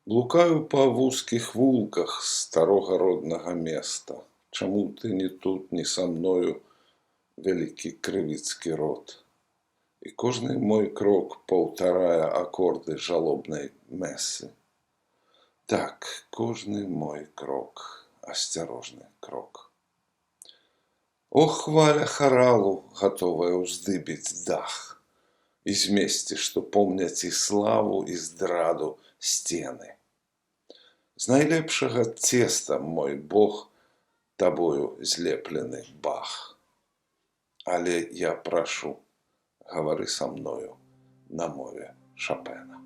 Блукаю па вузкіх вулках старога роднага места. Чаму ты не тут, не са мною, вялікі крывіцкі род? І кожны мой крок паўтарае акорды жалобнай мэсы. Так, кожны мой крок, асцярожны крок. О, хваля харалу, гатовая ўздыбіць дах, і змесці, што помняць і славу, і здраду сцены. З найлепшага цеста, мой Бог, табою злеплены бах. Але я прашу, гавары са мною на мове Шапена.